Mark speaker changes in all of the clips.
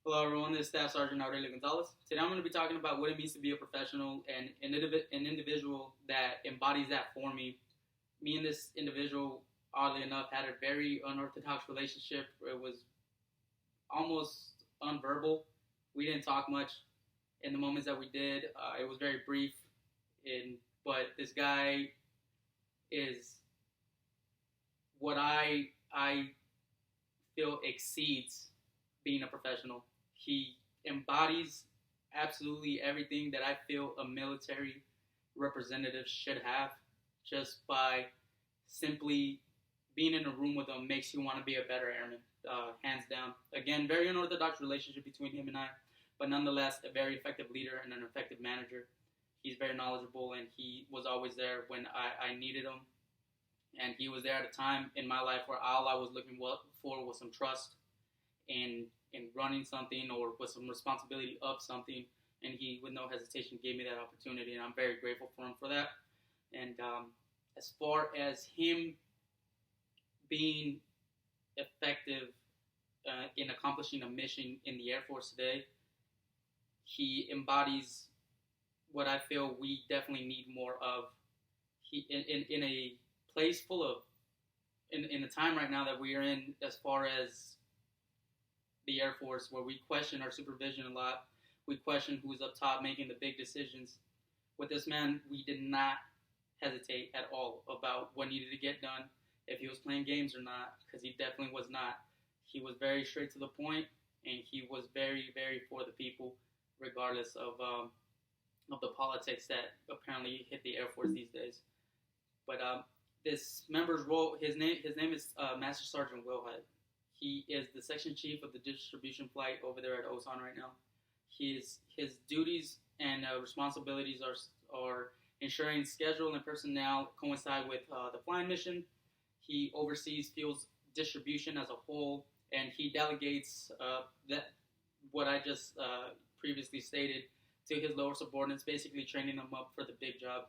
Speaker 1: Hello, everyone. This is Staff Sergeant Gonzalez. Today, I'm going to be talking about what it means to be a professional and an individual that embodies that for me. Me and this individual, oddly enough, had a very unorthodox relationship. It was almost unverbal. We didn't talk much. In the moments that we did, it was very brief. But this guy is what I feel exceeds being a professional. He embodies absolutely everything that I feel a military representative should have, just by simply being in a room with him makes you want to be a better airman, hands down. Again, very unorthodox relationship between him and I, but nonetheless a very effective leader and an effective manager. He's very knowledgeable, and he was always there when I needed him. And he was there at a time in my life where all I was looking for was some trust in running something or with some responsibility of something. And he, with no hesitation, gave me that opportunity, and I'm very grateful for him for that. And as far as him being effective in accomplishing a mission in the Air Force today, he embodies what I feel we definitely need more of. He in a place full of in the time right now that we are in, as far as the Air Force, where we question our supervision a lot, we question who's up top making the big decisions. With this man, we did not hesitate at all about what needed to get done, if he was playing games or not, because he definitely was not. He was very straight to the point, and he was very, very for the people, regardless of the politics that apparently hit the Air Force these days. But this member's role, his name is Master Sergeant Wilhite. He is the section chief of the distribution flight over there at Osan right now. His duties and responsibilities are ensuring schedule and personnel coincide with the flying mission. He oversees fuels distribution as a whole, and he delegates that what I just previously stated to his lower subordinates, basically training them up for the big job.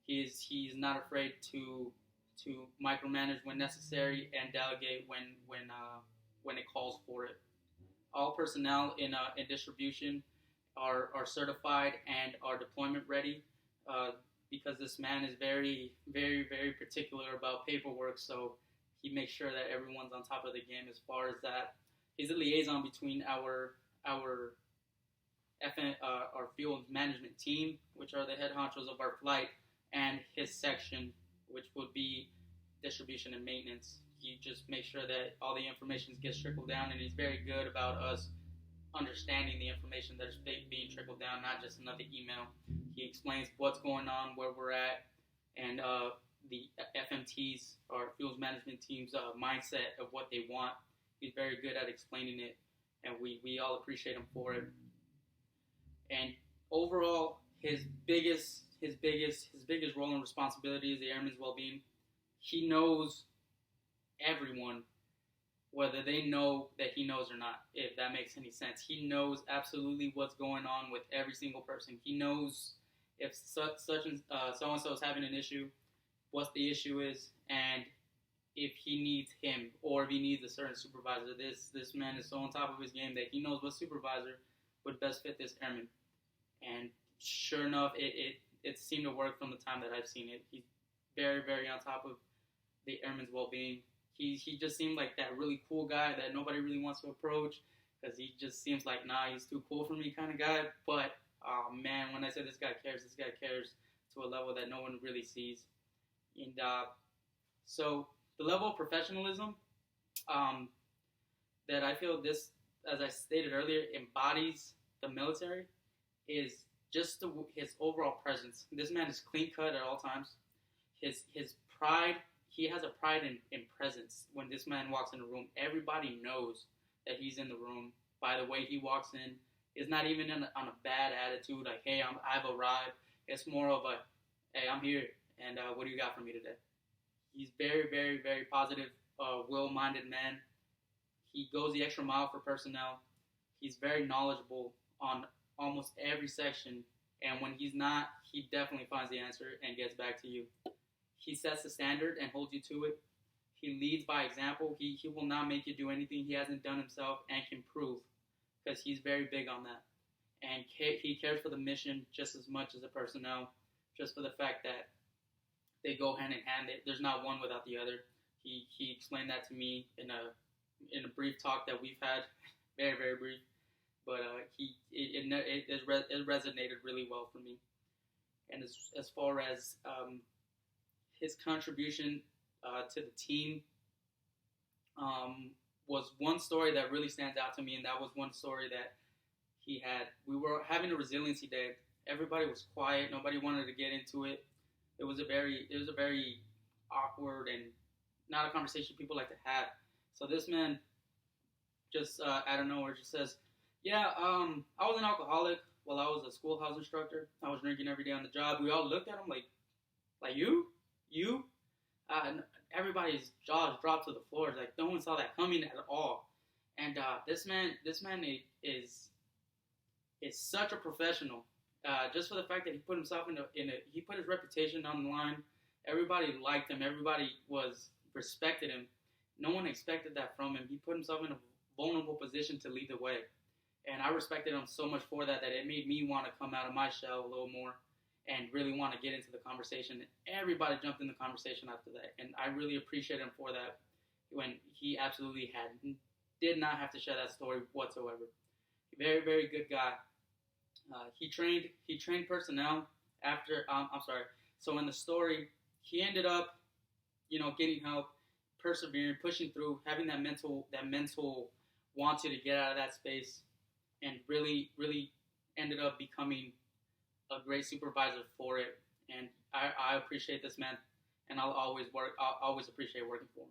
Speaker 1: He's not afraid to micromanage when necessary and delegate when it calls for it. All personnel in distribution are certified and are deployment ready, because this man is very, very, very particular about paperwork. So he makes sure that everyone's on top of the game as far as that. He's a liaison between our fuel management team, which are the head honchos of our flight, and his section, which would be distribution and maintenance. He just makes sure that all the information gets trickled down, and he's very good about us understanding the information that is being trickled down, not just another email. He explains what's going on, where we're at, and the FMT's, or fuels management team's, mindset of what they want. He's very good at explaining it, and we all appreciate him for it. And overall, his biggest role and responsibility is the airman's well-being. He knows everyone, whether they know that he knows or not, if that makes any sense. He knows absolutely what's going on with every single person. He knows if such and so is having an issue, what the issue is, and if he needs him or if he needs a certain supervisor. This man is so on top of his game that he knows what supervisor would best fit this airman. And sure enough, it seemed to work from the time that I've seen it. He's very, very on top of the airman's well-being. He just seemed like that really cool guy that nobody really wants to approach, because he just seems like, nah, he's too cool for me kind of guy. But, man, when I say this guy cares to a level that no one really sees. And so the level of professionalism that I feel this, as I stated earlier, embodies the military is just his overall presence. This man is clean cut at all times. His pride, he has a pride in presence. When this man walks in the room, everybody knows that he's in the room by the way he walks in. It's not even on a bad attitude, like, hey, I've arrived. It's more of a, hey, I'm here, and what do you got for me today? He's very, very, very positive, well-minded man. He goes the extra mile for personnel. He's very knowledgeable on almost every section, and when he's not, he definitely finds the answer and gets back to you. He sets the standard and holds you to it. He leads by example. He will not make you do anything he hasn't done himself and can prove, because he's very big on that, and he cares for the mission just as much as the personnel, just for the fact that they go hand in hand. There's not one without the other. He explained that to me in a brief talk that we've had, very very brief, but it resonated really well for me. And as far as his contribution to the team, was one story that really stands out to me, and that was one story that he had. We were having a resiliency day. Everybody was quiet. Nobody wanted to get into it. It was a very awkward and not a conversation people like to have. So this man just out of nowhere just says, "Yeah, I was an alcoholic while I was a schoolhouse instructor. I was drinking every day on the job." We all looked at him like you. And everybody's jaws dropped to the floor. Like no one saw that coming at all. And this man is such a professional. Just for the fact that he put himself he put his reputation on the line. Everybody liked him. Everybody respected him. No one expected that from him. He put himself in a vulnerable position to lead the way. And I respected him so much for that it made me want to come out of my shell a little more and really want to get into the conversation. Everybody jumped in the conversation after that. And I really appreciate him for that when he absolutely did not have to share that story whatsoever. Very, very good guy. He trained personnel after, so in the story, he ended up, getting help, persevering, pushing through, having that mental wanted to get out of that space, and really, really ended up becoming a great supervisor for it. And I appreciate this man, and I'll always appreciate working for him.